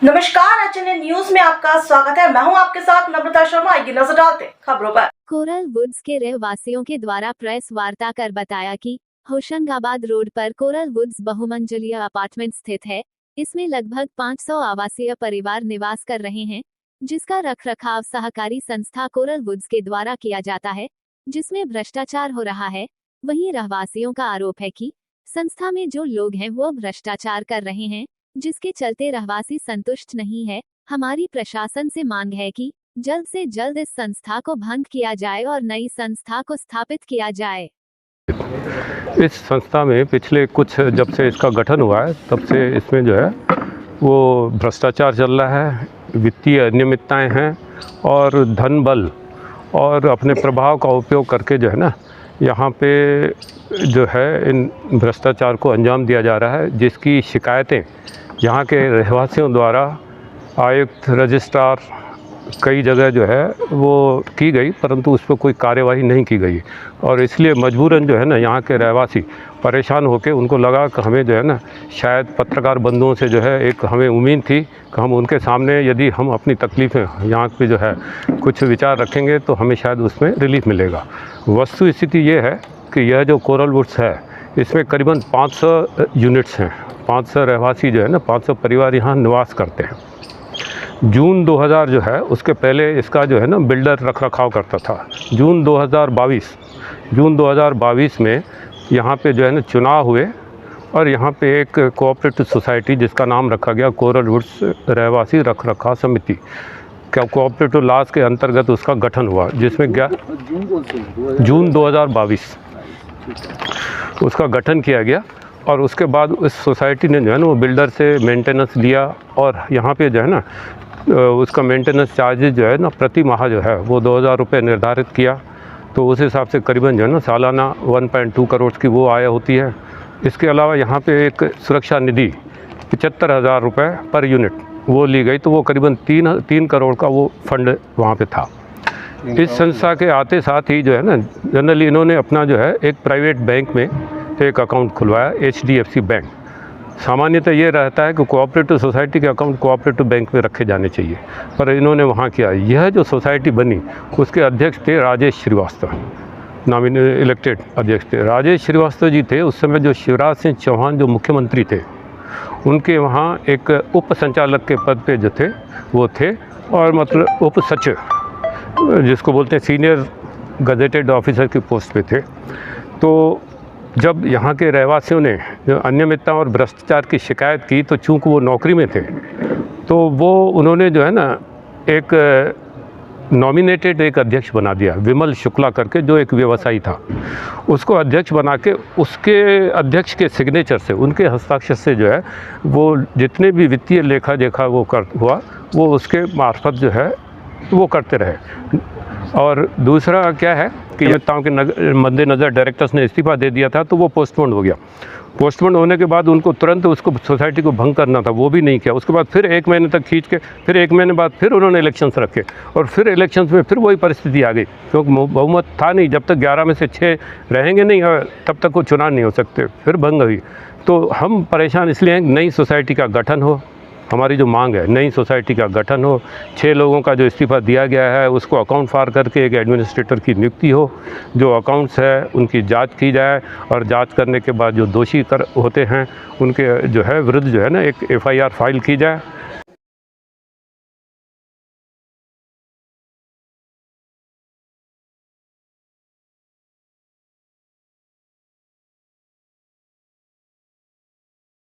नमस्कार, HNN news में आपका स्वागत है। मैं हूं आपके साथ नम्रता शर्मा। आइए नजर डालते हैं खबरों पर। कोरल वुड्स के रहवासियों के द्वारा प्रेस वार्ता कर बताया कि होशंगाबाद रोड पर कोरल वुड्स बहुमंजिलीय अपार्टमेंट स्थित है। इसमें लगभग 500 आवासीय परिवार निवास कर रहे हैं, जिसका रखरखाव सहकारी संस्था कोरल वुड्स के द्वारा किया जाता है, जिसमें भ्रष्टाचार हो रहा है। वहीं रहवासियों का आरोप है कि संस्था में जो लोग हैं वो भ्रष्टाचार कर रहे हैं, जिसके चलते रहवासी संतुष्ट नहीं है। हमारी प्रशासन से मांग है कि जल्द से जल्द इस संस्था को भंग किया जाए और नई संस्था को स्थापित किया जाए। इस संस्था में पिछले कुछ जब से इसका गठन हुआ है तब से इसमें जो है वो भ्रष्टाचार चल रहा है, वित्तीय अनियमितताएं हैं और धन बल और अपने प्रभाव का उपयोग करके जो है ना यहाँ पे जो है इन भ्रष्टाचार को अंजाम दिया जा रहा है, जिसकी शिकायतें यहाँ के रहवासियों द्वारा आयुक्त, रजिस्ट्रार कई जगह जो है वो की गई, परंतु उस पर कोई कार्यवाही नहीं की गई। और इसलिए मजबूरन जो है ना यहाँ के रहवासी परेशान होकर उनको लगा कि हमें जो है ना शायद पत्रकार बंधुओं से जो है एक हमें उम्मीद थी कि हम उनके सामने यदि हम अपनी तकलीफ़ें यहाँ पे जो है कुछ विचार रखेंगे तो हमें शायद उसमें रिलीफ मिलेगा। वस्तु स्थिति ये है कि यह जो कोरल वुड्स है इसमें करीबन 500 यूनिट्स हैं, 500 रहवासी जो है ना 500 परिवार यहाँ निवास करते हैं। जून 2000 जो है उसके पहले इसका जो है ना बिल्डर रखरखाव करता था। जून 2022 में यहाँ पे जो है ना चुनाव हुए और यहाँ पे एक कोऑपरेटिव सोसाइटी जिसका नाम रखा गया कोरल वुड्स रहवासी रखरखाव समिति, क्या कोऑपरेटिव लॉज के अंतर्गत उसका गठन हुआ, जिसमें जून 2022 उसका गठन किया गया। और उसके बाद उस सोसाइटी ने जो है ना वो बिल्डर से मेंटेनेंस लिया और यहाँ पे जो है ना उसका मेंटेनेंस चार्जेज जो है ना प्रति माह जो है वो 2000 रुपये निर्धारित किया। तो उस हिसाब से करीबन जो है ना सालाना 1.2 करोड़ की वो आय होती है। इसके अलावा यहाँ पे एक सुरक्षा निधि 75,000 रुपये पर यूनिट वो ली गई, तो वो करीबन 3 करोड़ का वो फंड वहाँ पे था। इस संस्था के आते साथ ही जो है ना जनरली इन्होंने अपना जो है एक प्राइवेट बैंक में एक अकाउंट खुलवाया, HDFC बैंक। सामान्यतः ये रहता है कि कोऑपरेटिव सोसाइटी के अकाउंट कोऑपरेटिव बैंक में रखे जाने चाहिए, पर इन्होंने वहाँ किया। यह जो सोसाइटी बनी उसके अध्यक्ष थे राजेश श्रीवास्तव, इलेक्टेड अध्यक्ष थे। राजेश श्रीवास्तव जी थे उस समय जो शिवराज सिंह चौहान जो मुख्यमंत्री थे उनके वहाँ एक उप संचालक के पद पे जो थे वो थे, और मतलब उप सचिव जिसको बोलते हैं सीनियर गजेटेड ऑफिसर की पोस्ट पे थे। तो जब यहाँ के रहवासियों ने अनियमितता और भ्रष्टाचार की शिकायत की तो चूँकि वो नौकरी में थे तो वो उन्होंने जो है ना एक नॉमिनेटेड एक अध्यक्ष बना दिया, विमल शुक्ला करके, जो एक व्यवसायी था। उसको अध्यक्ष बना के उसके अध्यक्ष के सिग्नेचर से, उनके हस्ताक्षर से जो है वो जितने भी वित्तीय लेखा जोखा वो हुआ वो उसके मार्फत जो है वो करते रहे। और दूसरा क्या है कि नेताओं के मद्देनज़र डायरेक्टर्स ने इस्तीफा दे दिया था, तो वो पोस्टपोन हो गया। पोस्टपोन होने के बाद उनको तुरंत उसको सोसाइटी को भंग करना था, वो भी नहीं किया। उसके बाद फिर 1 महीने तक खींच के फिर 1 महीने बाद फिर उन्होंने इलेक्शंस रखे और फिर इलेक्शंस में फिर वही परिस्थिति आ गई, क्योंकि बहुमत था नहीं। जब तक 11 में से 6 रहेंगे नहीं तब तक वो चुनाव नहीं हो सकते, फिर भंग हुई। तो हम परेशान इसलिए हैं, नई सोसाइटी का गठन हो। हमारी जो मांग है नई सोसाइटी का गठन हो, 6 लोगों का जो इस्तीफा दिया गया है उसको अकाउंट फार करके एक एडमिनिस्ट्रेटर की नियुक्ति हो, जो अकाउंट्स है उनकी जांच की जाए और जांच करने के बाद जो दोषी होते हैं उनके जो है विरुद्ध जो है ना एक FIR फाइल की जाए।